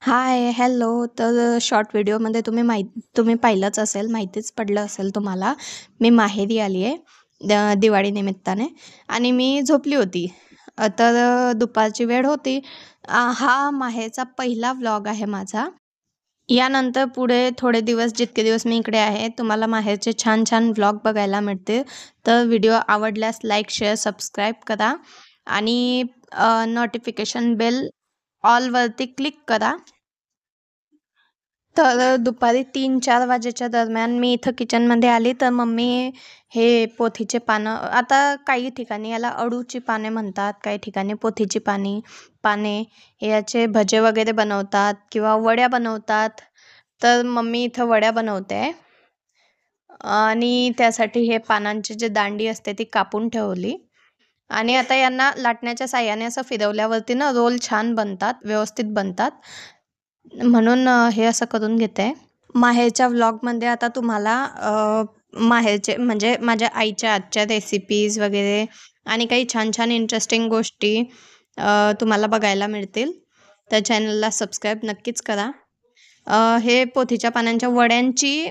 हाय, hello. तर short व्हिडिओमध्ये तुम्ही पाहिलंच असेल, माहितीच पडलं असेल तुम्हाला. मी माहेरी आली आहे दिवाळीनिमित्ताने आणि मी झोपली होती. दुपारची वेळ होती. हा माहेरचा पहिला व्लॉग आहे माझा. यानंतर पुढे थोडे दिवस, जितके दिवस मी इकडे आहे, तुम्हाला माहेरचे छान छान व्लॉग बघायला मिळतील. तर व्हिडिओ आवडल्यास लाईक, शेअर, सबस्क्राईब करा आणि नोटिफिकेशन बेल ऑलवरती क्लिक करा. दुपारी 3-4 वाजेच्या दरम्यान मी इथं किचनमध्ये आली, तर मम्मी हे पोथीचे पानं, आता काही ठिकाणी याला अळूची पाने म्हणतात, काही ठिकाणी पोथीची पाने याचे भजे वगैरे बनवतात किंवा वड्या बनवतात. तर मम्मी इथं वड्या बनवते आणि त्यासाठी हे पानांची जे दांडी असते ती कापून ठेवली आणि आता यांना लाटण्याच्या साह्याने असं फिरवल्यावरती ना रोल छान बनतात, व्यवस्थित बनतात. म्हणून हे असं करून घेते. माहेरच्या व्लॉगमध्ये आता तुम्हाला माहेरचे म्हणजे माझ्या आईच्या आजच्या रेसिपीज वगैरे आणि काही छान छान इंटरेस्टिंग गोष्टी तुम्हाला बघायला मिळतील. तर चॅनलला सबस्क्राईब नक्कीच करा. हे पोथीच्या पानांच्या वड्यांची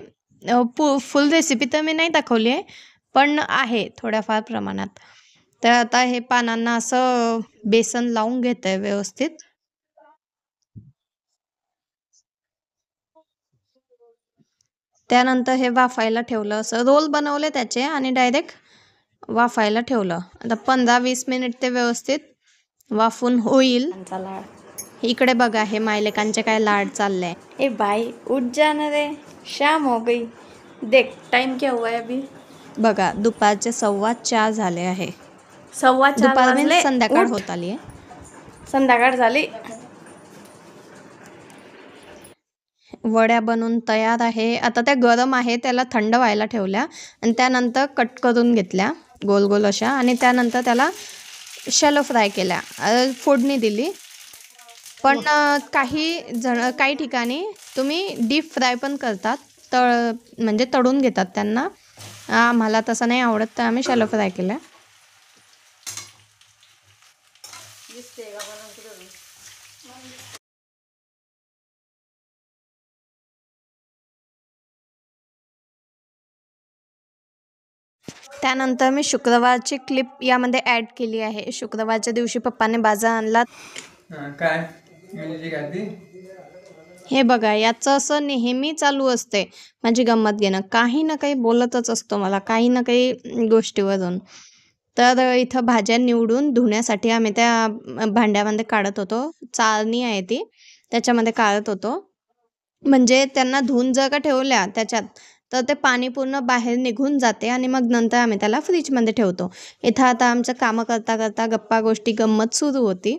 फुल रेसिपी तर मी नाही दाखवली आहे, पण आहे थोड्याफार प्रमाणात. तर आता हे पानांना असं बेसन लावून घेते आहे व्यवस्थित. त्यानंतर हे वाफायला ठेवलं, असं रोल बनवले त्याचे आणि डायरेक्ट वाफायला ठेवलं. आता 15-20 मिनिट ते व्यवस्थित वाफून होईल. इकडे बघा, हे मायलेकांचे काय लाड चालले. ए भाई उठ जाना रे, शाम हो गई. देख टाइम क्या हुआ है अभी. बघा, दुपारचे 4:15 झाले आहे. 4:15 दुपार वाजले. संध्याकाळ उठ. होत आली आहे. संध्याकाळ झाली. वड्या बनवून तयार आहे. आता त्या गरम आहे, त्याला थंड व्हायला ठेवल्या आणि त्यानंतर कट करून घेतल्या गोल गोल अशा आणि त्यानंतर त्याला शॅलो फ्राय केल्या, फोडणी दिली. पण काही ठिकाणी तुम्ही डीप फ्राय पण करतात, म्हणजे तळून घेतात त्यांना. आम्हाला तसं नाही आवडत, तर आम्ही शॅलो फ्राय केल्या. त्यानंतर मी शुक्रवारची क्लिप यामध्ये ॲड केली आहे. शुक्रवारच्या दिवशी पप्पाने बाजार आणला. काय हे बघा, याचं असं नेहमी चालू असते माझी गंमत घेणं. काही ना काही बोलतच असतो मला, काही ना काही गोष्टीवरून. तर इथं भाज्या निवडून धुण्यासाठी आम्ही त्या भांड्यामध्ये काढत होतो. चाळणी आहे ती, त्याच्यामध्ये काढत होतो. म्हणजे त्यांना धुवून जर का ठेवल्या त्याच्यात, तर ते पाणी पूर्ण बाहेर निघून जाते आणि मग नंतर आम्ही त्याला फ्रीजमध्ये ठेवतो. इथं आता आमचं कामं करता करता गप्पा गोष्टी गंमत सुरू होती.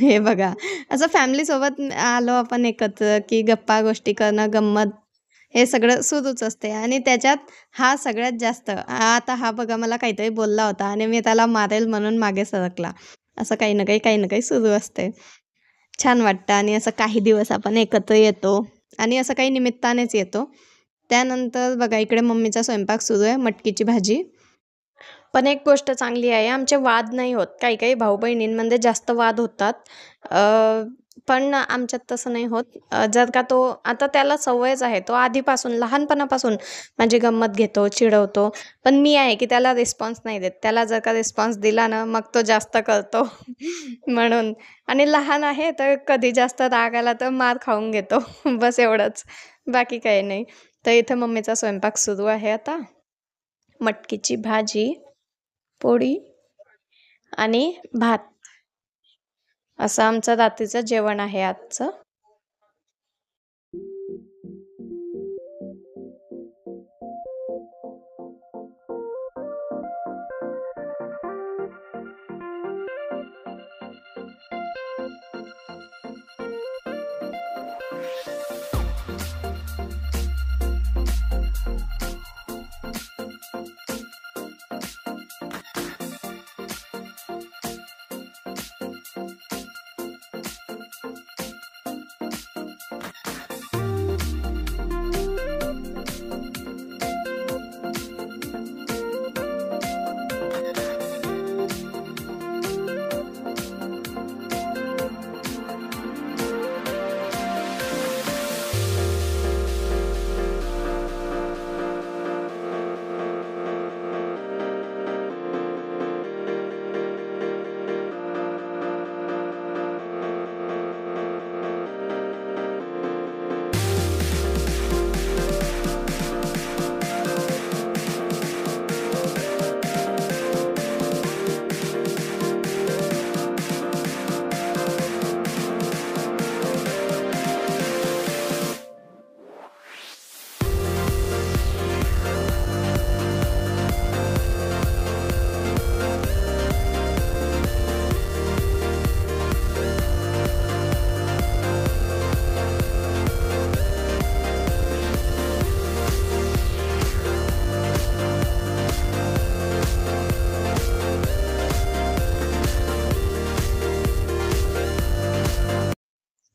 हे बघा, असं फॅमिलीसोबत आलो आपण एकत्र, की गप्पा गोष्टी करणं, गंमत हे सगळं सुरूच असते. आणि त्याच्यात हा सगळ्यात जास्त. आता हा बघा, मला काहीतरी बोलला होता आणि मी त्याला मारेल म्हणून मागे सरकला. असं काही ना काही सुरू असते. छान वाटतं आणि असं काही दिवस आपण एकत्र येतो आणि असं काही निमित्तानेच येतो. त्यानंतर बघा, इकडे मम्मीचा स्वयंपाक सुरू आहे, मटकीची भाजी. पण एक गोष्ट चांगली आहे, आमचे वाद नाही होत. काही भाऊ बहिणींमध्ये जास्त वाद होतात, पण आमच्यात तसं नाही होत. जर का तो, आता त्याला सवयच आहे, तो आधीपासून लहानपणापासून माझी गंमत घेतो, चिडवतो. पण मी आहे की त्याला रिस्पॉन्स नाही देत. त्याला जर का रिस्पॉन्स दिला ना, मग तो जास्त करतो. म्हणून. आणि लहान आहे, तर कधी जास्त राग आला तर मार खाऊन घेतो. बस एवढंच, बाकी काही नाही. तर इथं मम्मीचा स्वयंपाक सुरू आहे आता. मटकीची भाजी, पोळी आणि भात, असं आमचं रात्रीचं जेवण आहे आजचं.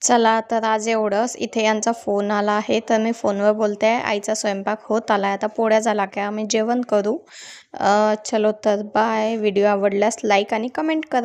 चला तर आज एवढंच. इथे यांचा फोन आला आहे तर मी फोनवर बोलते आहे. आईचा स्वयंपाक होत आला आहे. आता पोळ्या झाला की आम्ही जेवण करू. चलो तर बाय. व्हिडिओ आवडल्यास लाईक आणि कमेंट करा.